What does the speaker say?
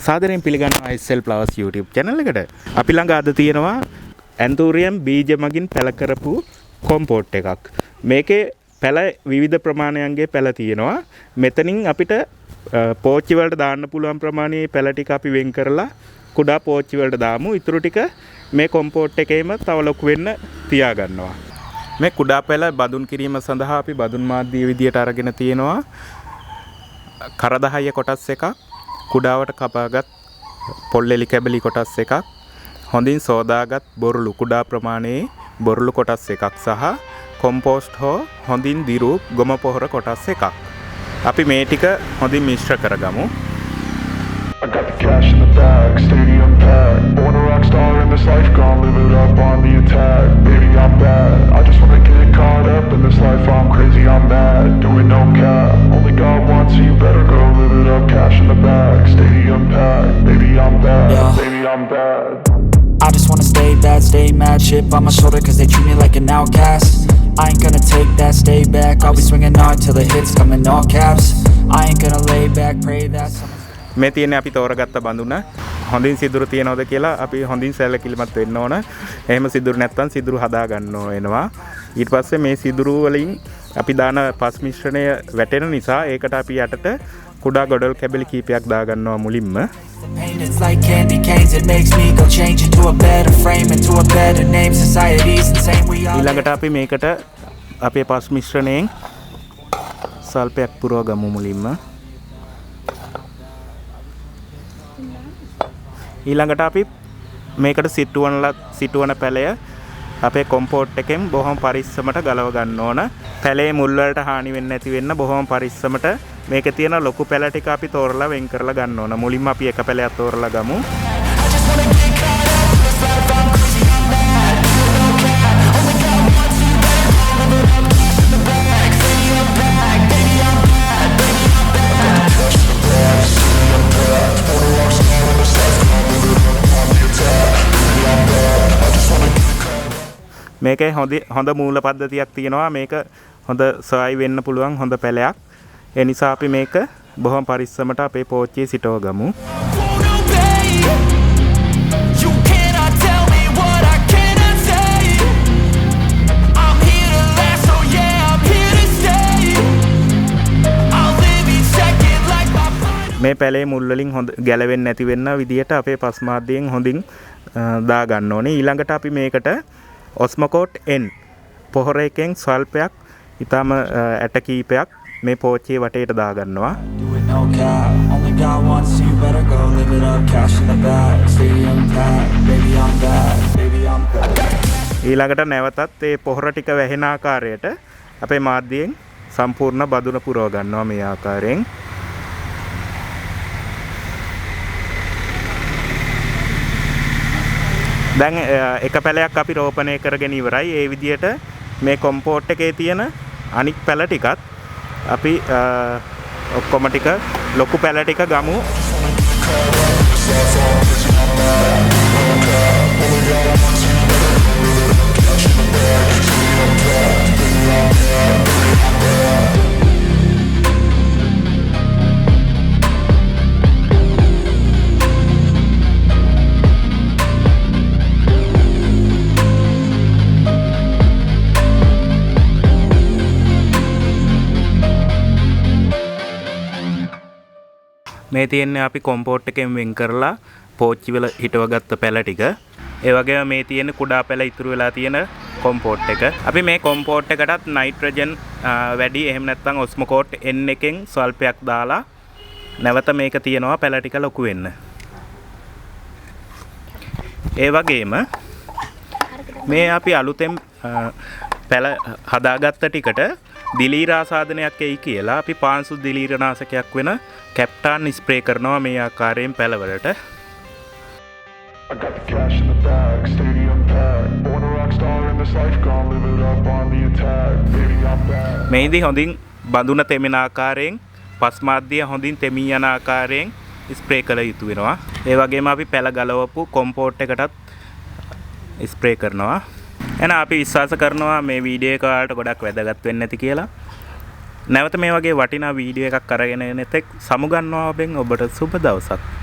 සාදරයෙන් පිළිගන්නවා ISL Flowers YouTube channel එකට. අපි ළඟ අද තියෙනවා Anthurium බීජ මගින් පැල කරපු compote එකක්. මේකේ පැල විවිධ ප්‍රමාණයන්ගේ පැල තියෙනවා. මෙතනින් අපිට පෝච්චි වලට දාන්න පුළුවන් ප්‍රමාණයේ පැල ටික අපි වෙන් කරලා කුඩා පෝච්චි වලට දාමු. ඊටු ටික මේ compote එකේම තව ලොකු වෙන්න තියා ගන්නවා. මේ කුඩා පැල බඳුන් කිරීම සඳහා අපි බඳුන් මාධ්‍ය විදියට අරගෙන තියෙනවා. කරදහය කොටස් එකක්, කුඩාවට කපාගත් පොල්ලෙලි කැබලි කොටස් එකක්, හොඳින් සෝදාගත් බොරළු කුඩා ප්‍රමාණයේ බොරළු කොටස් එකක් සහ කොම්පෝස්ට් හෝ හොඳින් දිරු ගොම පොහොර කොටස් එකක්. අපි මේ ටික හොඳින් මිශ්‍ර කරගමු. I got the cash in the bag, stadium packed. Born a rock star in this life, gonna live it up on the attack. Baby, I'm bad. I just wanna get caught up in this life. I'm crazy, I'm mad. Doing no cap. Only God wants, so you better go live it up. Cash in the bag, stadium packed. Baby, I'm bad. Yeah. Baby, I'm bad. I just wanna stay bad, stay mad. Shit on my shoulder, cause they treat me like an outcast. I ain't gonna take that, stay back. I'll be swinging hard till the hits come in all caps. I ain't gonna lay back, pray that someone. මේ තියෙන්නේ අපි තෝරගත්ත බඳුන. හොඳින් සිදුරු තියනවද කියලා අපි හොඳින් සැලකිලිමත් වෙන්න ඕන. එහෙම සිදුරු නැත්නම් සිදුරු හදා ගන්න වෙනවා. ඊට පස්සේ මේ සිදුරු වලින් අපි දාන පස් මිශ්‍රණය වැටෙන නිසා ඒකට අපි යටට කුඩා ගොඩල් කැබලි කීපයක් දා ගන්නවා මුලින්ම. It's like candy canes, it makes me go change into a better frame, into a better name. Society's insane, we all. ඊළඟට අපි මේකට අපේ පස් මිශ්‍රණයෙන් සල්පයක් පුරව ගමු මුලින්ම. ඊළඟට අපි මේකට සිටුවන පැලය අපේ කොම්පෝට් එකෙන් බොහොම පරිස්සමට ගලව ගන්න ඕන. පැලේ මුල් වලට හානි වෙන්නේ නැති වෙන්න බොහොම පරිස්සමට මේකේ තියෙන ලොකු පැල ටික අපි තෝරලා වෙන් කරලා ගන්න ඕන. මුලින්ම අපි එක පැලයක් තෝරලා ගමු. මේකේ හොඳ මූල පද්ධතියක් තියෙනවා. මේක හොඳ සොයයි වෙන්න පුළුවන් හොඳ පැලයක්. ඒ නිසා අපි මේක බොහොම පරිස්සමට අපේ පෝච්චියේ සිටව ගමු. මේ පැලේ මුල් වලින් හොඳ ගැලවෙන්නේ නැති වෙන්න විදියට අපේ පස් මාධ්‍යයෙන් හොඳින් දා ගන්න ඕනේ. ඊළඟට අපි මේකට ඔස්මෝකෝට් N පොහොර එකෙන් ස්වල්පයක් ඊටම ඇට කීපයක් මේ පෝච්චියේ වටේට දා ගන්නවා. ඊළඟට නැවතත් මේ පොහොර ටික වැහෙන ආකාරයට අපේ මාධ්‍යයෙන් සම්පූර්ණ බඳුන පුරව ගන්නවා මේ ආකාරයෙන්. දැන් එක පැලයක් අපි රෝපණය කරගෙන ඉවරයි. ඒ විදිහට මේ කොම්පෝට් එකේ තියෙන අනික් පැල ටිකත් අපි ඔක්කොම ටික ලොකු පැල ටික ගමු. මේ තියෙන්නේ අපි කොම්පෝට් එකෙන් වෙන් කරලා පෝච්චි වල හිටවගත්ත පැල ටික. ඒ වගේම මේ තියෙන කුඩා පැල ඉතුරු වෙලා තියෙන කොම්පෝට් එක. අපි මේ කොම්පෝට් එකටත් නයිට්‍රජන් වැඩි එහෙම නැත්නම් ඔස්මෝකෝට් N එකෙන් ස්වල්පයක් දාලා නැවත මේක තියනවා පැල ටික ලොකු වෙන්න. ඒ වගේම මේ අපි අලුතෙන් පැල හදාගත්ත ටිකට දිලීර ආසාදනයක් එයි කියලා අපි පාංශු දිලීරනාශකයක් වෙන කැප්ටාන් ස්ප්‍රේ කරනවා මේ ආකාරයෙන් පැලවලට. I got the cash in the bag, stadium packed. Born a rock star in this life, gonna live it up on the attack. Baby, I'm bad. මේදී හොඳින් බඳුන තෙමෙන ආකාරයෙන් පස් මාධ්‍ය හොඳින් තෙමී යන ආකාරයෙන් ස්ප්‍රේ කළ යුතු වෙනවා. ඒ වගේම අපි පැල ගලවපු කොම්පෝට් එකටත් ස්ප්‍රේ කරනවා. එහෙනම් අපි විශ්වාස කරනවා මේ වීඩියෝ එක ඔයාලට ගොඩක් වැදගත් වෙන්න ඇති කියලා. නැවත මේ වගේ වටිනා වීඩියෝ එකක් අරගෙන එන තෙක් සමුගන්නවා ඔබෙන්. ඔබට සුබ දවසක්.